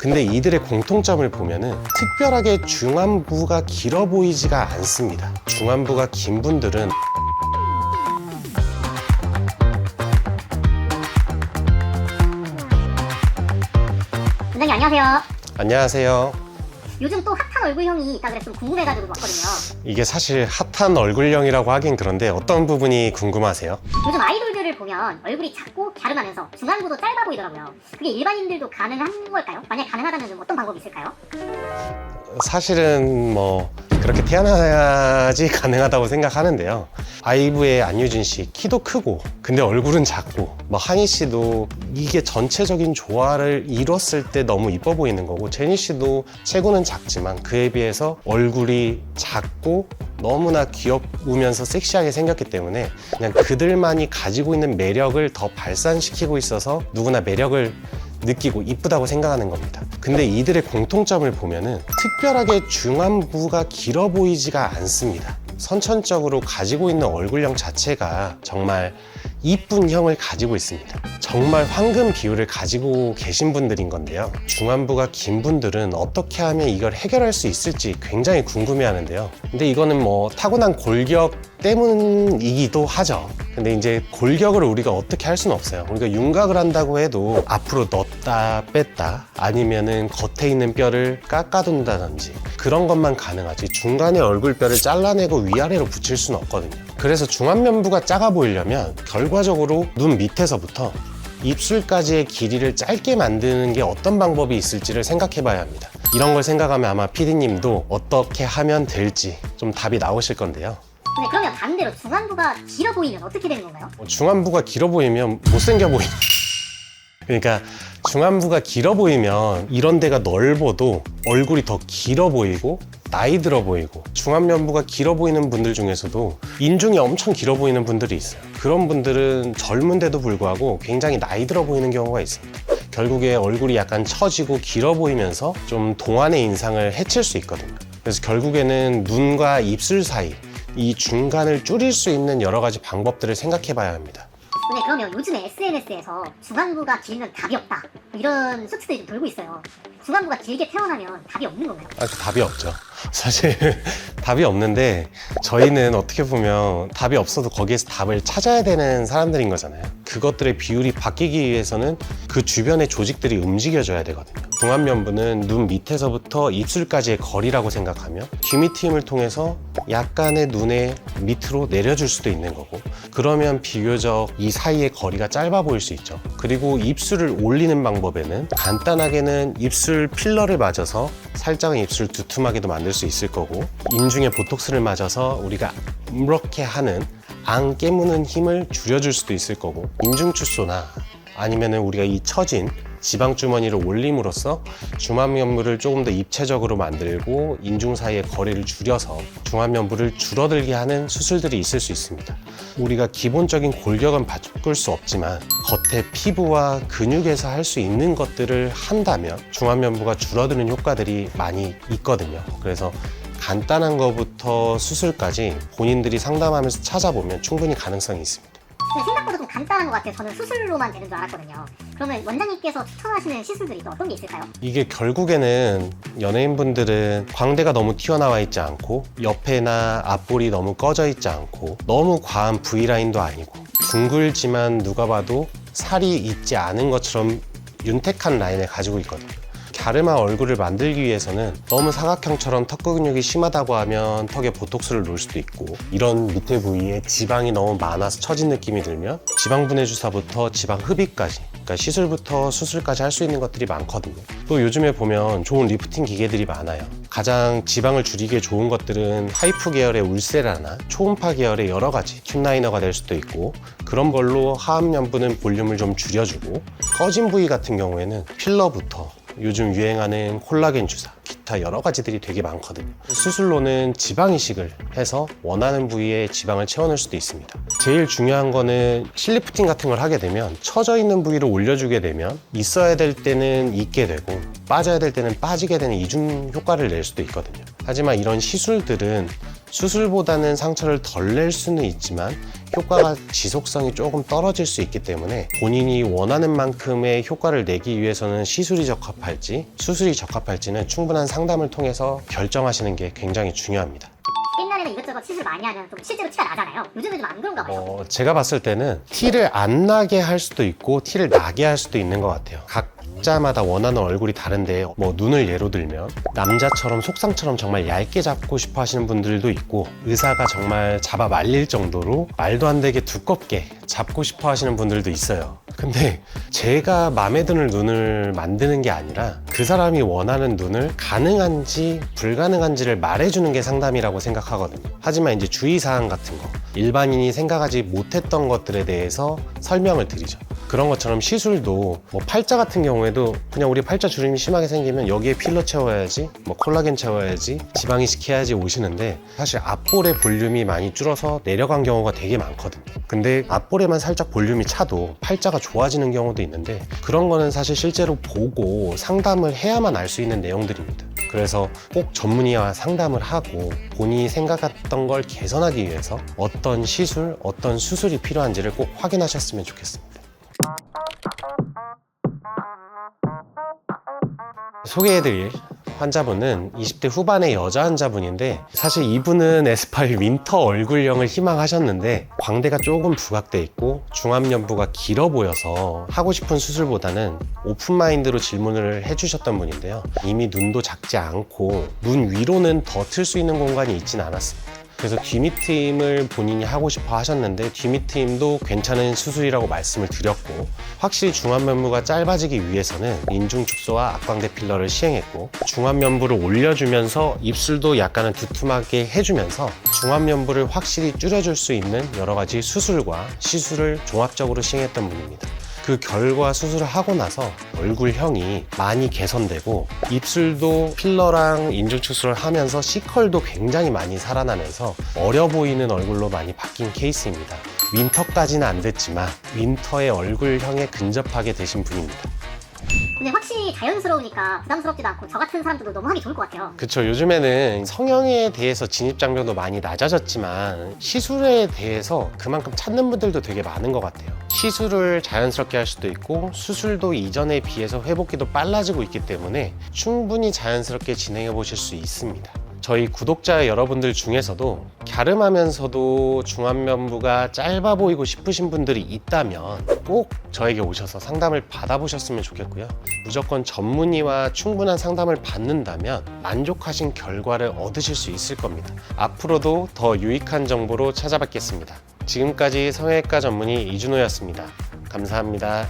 근데 이들의 공통점을 보면은 특별하게 중안부가 길어 보이지가 않습니다. 중안부가 긴 분들은 원장님 안녕하세요. 안녕하세요. 요즘 또 핫한 얼굴형이 있다 그래서 좀 궁금해가지고 왔거든요. 이게 사실 핫한 얼굴형이라고 하긴 그런데 어떤 부분이 궁금하세요? 요즘 아이돌들을 보면 얼굴이 작고 갸름하면서 중안부도 짧아 보이더라고요. 그게 일반인들도 가능한 걸까요? 만약 가능하다면 좀 어떤 방법이 있을까요? 사실은 그렇게 태어나야지 가능하다고 생각하는데요. 아이브의 안유진 씨 키도 크고 근데 얼굴은 작고 한희 씨도 이게 전체적인 조화를 이뤘을 때 너무 이뻐 보이는 거고, 제니 씨도 체구는 작지만 그에 비해서 얼굴이 작고 너무나 귀여우면서 섹시하게 생겼기 때문에 그냥 그들만이 가지고 있는 매력을 더 발산시키고 있어서 누구나 매력을 느끼고 이쁘다고 생각하는 겁니다. 근데 이들의 공통점을 보면은 특별하게 중안부가 길어 보이지가 않습니다. 선천적으로 가지고 있는 얼굴형 자체가 정말 이쁜 형을 가지고 있습니다. 정말 황금 비율을 가지고 계신 분들인 건데요. 중안부가 긴 분들은 어떻게 하면 이걸 해결할 수 있을지 굉장히 궁금해 하는데요. 근데 이거는 타고난 골격 때문이기도 하죠. 근데 이제 골격을 우리가 어떻게 할 수는 없어요. 우리가 윤곽을 한다고 해도 앞으로 넣었다 뺐다 아니면은 겉에 있는 뼈를 깎아둔다든지 그런 것만 가능하지 중간에 얼굴뼈를 잘라내고 위아래로 붙일 수는 없거든요. 그래서 중안면부가 작아 보이려면 결과적으로 눈 밑에서부터 입술까지의 길이를 짧게 만드는 게 어떤 방법이 있을지를 생각해 봐야 합니다. 이런 걸 생각하면 아마 PD님도 어떻게 하면 될지 좀 답이 나오실 건데요. 근데 그러면 반대로 중안부가 길어 보이면 어떻게 되는 건가요? 중안부가 길어 보이면 못생겨 보이는 그러니까 중안부가 길어 보이면 이런 데가 넓어도 얼굴이 더 길어 보이고 나이 들어 보이고, 중안면부가 길어 보이는 분들 중에서도 인중이 엄청 길어 보이는 분들이 있어요. 그런 분들은 젊은데도 불구하고 굉장히 나이 들어 보이는 경우가 있습니다. 결국에 얼굴이 약간 처지고 길어 보이면서 좀 동안의 인상을 해칠 수 있거든요. 그래서 결국에는 눈과 입술 사이 이 중간을 줄일 수 있는 여러 가지 방법들을 생각해 봐야 합니다. 근데 그러면 요즘에 SNS에서 중안부가 길면 답이 없다 이런 소치들이 좀 돌고 있어요. 중안부가 길게 태어나면 답이 없는 건가요? 답이 없죠. 사실 답이 없는데 저희는 어떻게 보면 답이 없어도 거기에서 답을 찾아야 되는 사람들인 거잖아요. 그것들의 비율이 바뀌기 위해서는 그 주변의 조직들이 움직여줘야 되거든요. 중안면부는 눈 밑에서부터 입술까지의 거리라고 생각하며 귀 밑 힘을 통해서 약간의 눈의 밑으로 내려줄 수도 있는 거고, 그러면 비교적 이 사이의 거리가 짧아 보일 수 있죠. 그리고 입술을 올리는 방법에는 간단하게는 입술 필러를 맞아서 살짝은 입술 두툼하게도 만들 수 있을 거고, 인중에 보톡스를 맞아서 우리가 이렇게 하는 안 깨무는 힘을 줄여줄 수도 있을 거고, 인중축소나 아니면은 우리가 이 처진 지방 주머니를 올림으로써 중안면부를 조금 더 입체적으로 만들고 인중 사이의 거리를 줄여서 중안면부를 줄어들게 하는 수술들이 있을 수 있습니다. 우리가 기본적인 골격은 바꿀 수 없지만 겉에 피부와 근육에서 할 수 있는 것들을 한다면 중안면부가 줄어드는 효과들이 많이 있거든요. 그래서 간단한 것부터 수술까지 본인들이 상담하면서 찾아보면 충분히 가능성이 있습니다. 근데 생각보다 좀 간단한 것 같아요. 저는 수술로만 되는 줄 알았거든요. 그러면 원장님께서 추천하시는 시술들이 또 어떤 게 있을까요? 이게 결국에는 연예인분들은 광대가 너무 튀어나와 있지 않고 옆에나 앞볼이 너무 꺼져 있지 않고 너무 과한 V라인도 아니고 둥글지만 누가 봐도 살이 있지 않은 것처럼 윤택한 라인을 가지고 있거든요. 갸름한 얼굴을 만들기 위해서는 너무 사각형처럼 턱 근육이 심하다고 하면 턱에 보톡스를 놓을 수도 있고, 이런 밑에 부위에 지방이 너무 많아서 처진 느낌이 들면 지방분해 주사부터 지방 흡입까지, 그러니까 시술부터 수술까지 할 수 있는 것들이 많거든요. 또 요즘에 보면 좋은 리프팅 기계들이 많아요. 가장 지방을 줄이기에 좋은 것들은 하이프 계열의 울세라나 초음파 계열의 여러 가지 튠라이너가 될 수도 있고, 그런 걸로 하안면부는 볼륨을 좀 줄여주고, 꺼진 부위 같은 경우에는 필러부터 요즘 유행하는 콜라겐 주사, 기타 여러 가지들이 되게 많거든요. 수술로는 지방 이식을 해서 원하는 부위에 지방을 채워넣을 수도 있습니다. 제일 중요한 거는 실리프팅 같은 걸 하게 되면 처져 있는 부위를 올려주게 되면 있어야 될 때는 있게 되고 빠져야 될 때는 빠지게 되는 이중 효과를 낼 수도 있거든요. 하지만 이런 시술들은 수술보다는 상처를 덜 낼 수는 있지만 효과가 지속성이 조금 떨어질 수 있기 때문에 본인이 원하는 만큼의 효과를 내기 위해서는 시술이 적합할지 수술이 적합할지는 충분한 상담을 통해서 결정하시는 게 굉장히 중요합니다. 옛날에는 이것저것 시술 많이 하면 좀 실제로 티가 나잖아요. 요즘은 좀 안 그런가 봐요. 제가 봤을 때는 티를 안 나게 할 수도 있고 티를 나게 할 수도 있는 것 같아요. 각자마다 원하는 얼굴이 다른데 뭐 눈을 예로 들면 남자처럼 속상처럼 정말 얇게 잡고 싶어 하시는 분들도 있고 의사가 정말 잡아 말릴 정도로 말도 안 되게 두껍게 잡고 싶어 하시는 분들도 있어요. 근데 제가 마음에 드는 눈을 만드는 게 아니라 그 사람이 원하는 눈을 가능한지 불가능한지를 말해주는 게 상담이라고 생각하거든요. 하지만 이제 주의사항 같은 거 일반인이 생각하지 못했던 것들에 대해서 설명을 드리죠. 그런 것처럼 시술도 뭐 팔자 같은 경우에도 그냥 우리 팔자 주름이 심하게 생기면 여기에 필러 채워야지 뭐 콜라겐 채워야지 지방 이식해야지 오시는데 사실 앞볼의 볼륨이 많이 줄어서 내려간 경우가 되게 많거든요. 근데 앞볼에만 살짝 볼륨이 차도 팔자가 좋아지는 경우도 있는데 그런 거는 사실 실제로 보고 상담을 해야만 알 수 있는 내용들입니다. 그래서 꼭 전문의와 상담을 하고 본인이 생각했던 걸 개선하기 위해서 어떤 시술, 어떤 수술이 필요한지를 꼭 확인하셨으면 좋겠습니다. 소개해드릴 환자분은 20대 후반의 여자 환자분인데 사실 이분은 에스파일 윈터 얼굴형을 희망하셨는데 광대가 조금 부각돼 있고 중안면부가 길어 보여서 하고 싶은 수술보다는 오픈마인드로 질문을 해주셨던 분인데요. 이미 눈도 작지 않고 눈 위로는 더 틀 수 있는 공간이 있진 않았습니다. 그래서 뒤밑트임을 본인이 하고 싶어 하셨는데 뒤밑트임도 괜찮은 수술이라고 말씀을 드렸고 확실히 중안면부가 짧아지기 위해서는 인중 축소와 악광대 필러를 시행했고 중안면부를 올려주면서 입술도 약간은 두툼하게 해주면서 중안면부를 확실히 줄여줄 수 있는 여러 가지 수술과 시술을 종합적으로 시행했던 분입니다. 그 결과 수술을 하고 나서 얼굴형이 많이 개선되고 입술도 필러랑 인중 축소를 하면서 C컬도 굉장히 많이 살아나면서 어려 보이는 얼굴로 많이 바뀐 케이스입니다. 윈터까지는 안 됐지만 윈터의 얼굴형에 근접하게 되신 분입니다. 근데 확실히 자연스러우니까 부담스럽지도 않고 저 같은 사람들도 너무 하기 좋을 것 같아요. 그쵸. 요즘에는 성형에 대해서 진입장벽도 많이 낮아졌지만 시술에 대해서 그만큼 찾는 분들도 되게 많은 것 같아요. 시술을 자연스럽게 할 수도 있고 수술도 이전에 비해서 회복기도 빨라지고 있기 때문에 충분히 자연스럽게 진행해 보실 수 있습니다. 저희 구독자 여러분들 중에서도 갸름하면서도 중안면부가 짧아 보이고 싶으신 분들이 있다면 꼭 저에게 오셔서 상담을 받아보셨으면 좋겠고요. 무조건 전문의와 충분한 상담을 받는다면 만족하신 결과를 얻으실 수 있을 겁니다. 앞으로도 더 유익한 정보로 찾아뵙겠습니다. 지금까지 성형외과 전문의 이준호였습니다. 감사합니다.